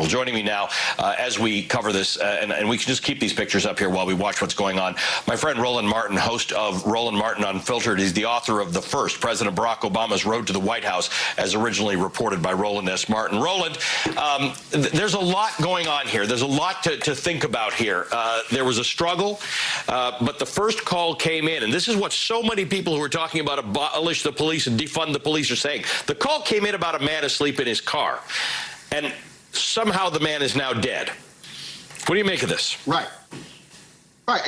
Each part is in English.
Joining me now as we cover this, and we can just keep these pictures up here while we watch what's going on, my friend Roland Martin, host of Roland Martin Unfiltered. He's the author of The First, President Barack Obama's Road to the White House, as originally reported by Roland S. Martin. Roland, there's a lot going on here. There's a lot to think about here. There was a struggle, but the first call came in, and this is what so many people who are talking about abolish the police and defund the police are saying. The call came in about a man asleep in his car, and somehow the man is now dead. What do you make of this? Right,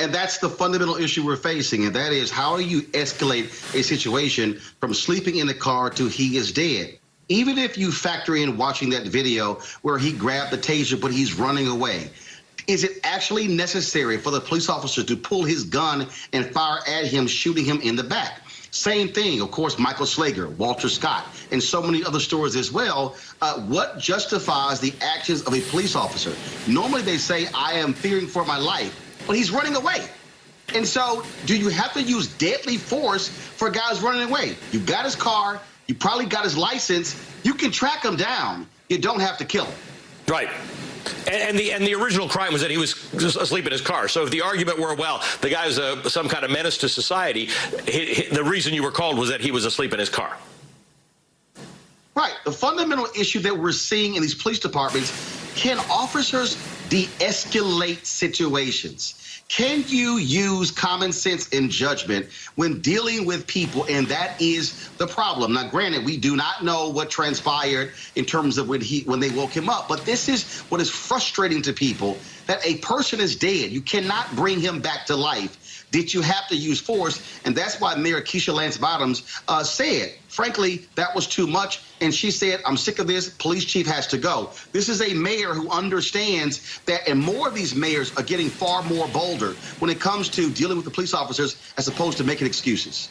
and that's the fundamental issue we're facing, and that is, how do you escalate a situation from sleeping in the car to he is dead? Even if you factor in watching that video where he grabbed the taser but he's running away, is it actually necessary for the police officer to pull his gun and fire at him, shooting him in the back? Same thing, of course, Michael Slager, Walter Scott, and so many other stories as well. What justifies the actions of a police officer? Normally they say, I am fearing for my life, but he's running away. And so do you have to use deadly force for guys running away? You got his car, you probably got his license, you can track him down, you don't have to kill him. Right. And the original crime was that he was just asleep in his car. So if the argument were, well, the guy was some kind of menace to society, the reason you were called was that he was asleep in his car. Right. The fundamental issue that we're seeing in these police departments, can officers de-escalate situations? Can you use common sense and judgment when dealing with people? And that is the problem. Now, granted, we do not know what transpired in terms of when they woke him up. But this is what is frustrating to people, that a person is dead. You cannot bring him back to life. Did you have to use force? And that's why Mayor Keisha Lance Bottoms said, frankly, that was too much. And she said, I'm sick of this. Police chief has to go. This is a mayor who understands that, and more of these mayors are getting far more bolder when it comes to dealing with the police officers as opposed to making excuses.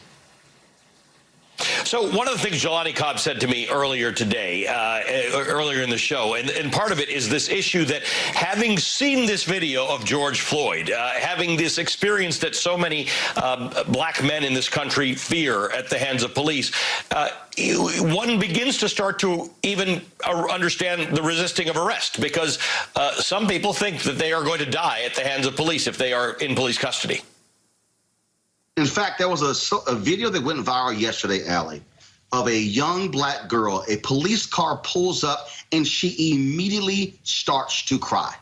So one of the things Jelani Cobb said to me earlier today, earlier in the show, and part of it is this issue that, having seen this video of George Floyd, having this experience that so many black men in this country fear at the hands of police, one begins to start to even understand the resisting of arrest, because some people think that they are going to die at the hands of police if they are in police custody. In fact, there was a video that went viral yesterday, Allie, of a young black girl. A police car pulls up and she immediately starts to cry.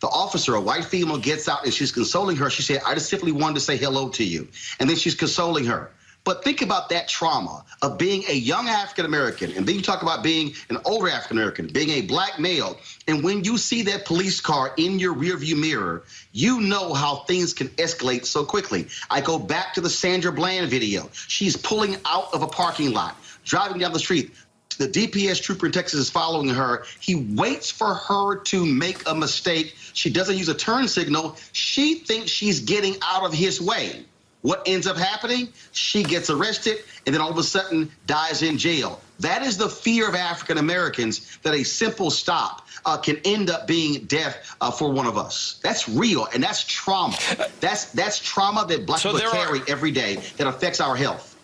The officer, a white female, gets out and she's consoling her. She said, I just simply wanted to say hello to you. And then she's consoling her. But think about that trauma of being a young African-American, and then you talk about being an older African-American, being a black male, and when you see that police car in your rearview mirror, you know how things can escalate so quickly. I go back to the Sandra Bland video. She's pulling out of a parking lot, driving down the street. The DPS trooper in Texas is following her. He waits for her to make a mistake. She doesn't use a turn signal. She thinks she's getting out of his way. What ends up happening? She gets arrested and then all of a sudden dies in jail. That is the fear of African Americans, that a simple stop can end up being death for one of us. That's real, and that's trauma. That's trauma that black people carry every day that affects our health.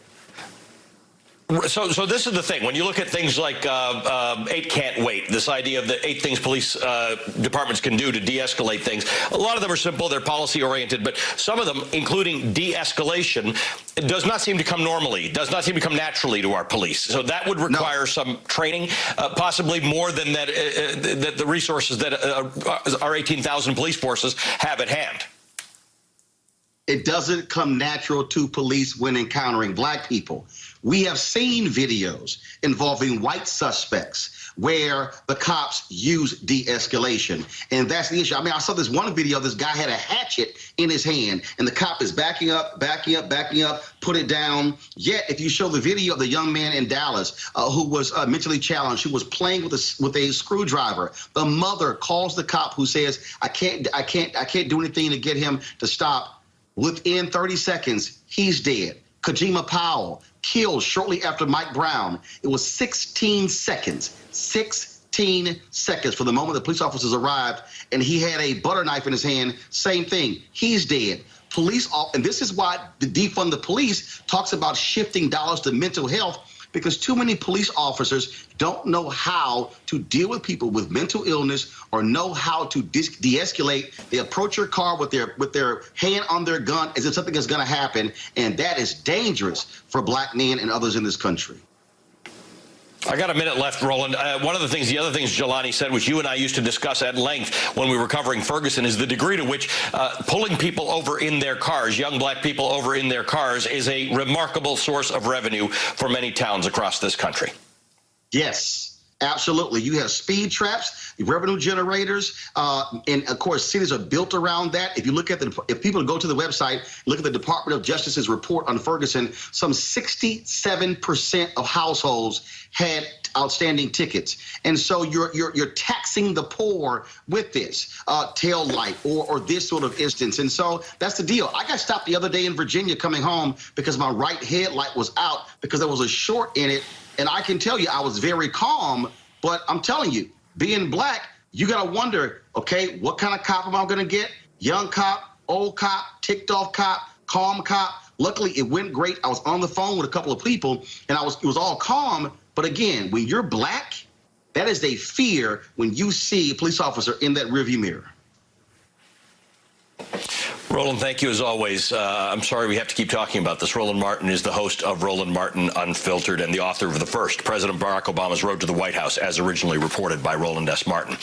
So this is the thing. When you look at things like 8 can't wait, this idea of the 8 things police departments can do to de-escalate things, a lot of them are simple, they're policy-oriented, but some of them, including de-escalation, does not seem to come normally, does not seem to come naturally to our police. So that would require some training, possibly more than that, the resources that our 18,000 police forces have at hand. It doesn't come natural to police when encountering black people. We have seen videos involving white suspects where the cops use de-escalation. And that's the issue. I mean, I saw this one video, this guy had a hatchet in his hand, and the cop is backing up, put it down. Yet, if you show the video of the young man in Dallas who was mentally challenged, who was playing with a screwdriver, the mother calls the cop who says, I can't do anything to get him to stop. Within 30 seconds, he's dead. Kojima Powell killed shortly after Mike Brown. It was 16 seconds, 16 seconds for the moment the police officers arrived, and he had a butter knife in his hand. Same thing. He's dead. And this is why the defund the police talks about shifting dollars to mental health, because too many police officers don't know how to deal with people with mental illness or know how to de-escalate. They approach your car with their hand on their gun as if something is going to happen, and that is dangerous for black men and others in this country. I got a minute left, Roland. The other things Jelani said, which you and I used to discuss at length when we were covering Ferguson, is the degree to which pulling people over in their cars, young black people over in their cars, is a remarkable source of revenue for many towns across this country. Yes. Absolutely. You have speed traps, revenue generators, and of course, cities are built around that. If you look at if people go to the website, look at the Department of Justice's report on Ferguson, some 67% of households had outstanding tickets. And so you're taxing the poor with this tail light or this sort of instance. And so that's the deal. I got stopped the other day in Virginia coming home because my right headlight was out because there was a short in it. And I can tell you I was very calm, but I'm telling you, being black, you got to wonder, okay, what kind of cop am I going to get? Young cop, old cop, ticked off cop, calm cop. Luckily, it went great. I was on the phone with a couple of people, and it was all calm. But again, when you're black, that is a fear when you see a police officer in that rearview mirror. Roland, thank you as always. I'm sorry we have to keep talking about this. Roland Martin is the host of Roland Martin Unfiltered and the author of the first President Barack Obama's Road to the White House, as originally reported by Roland S. Martin.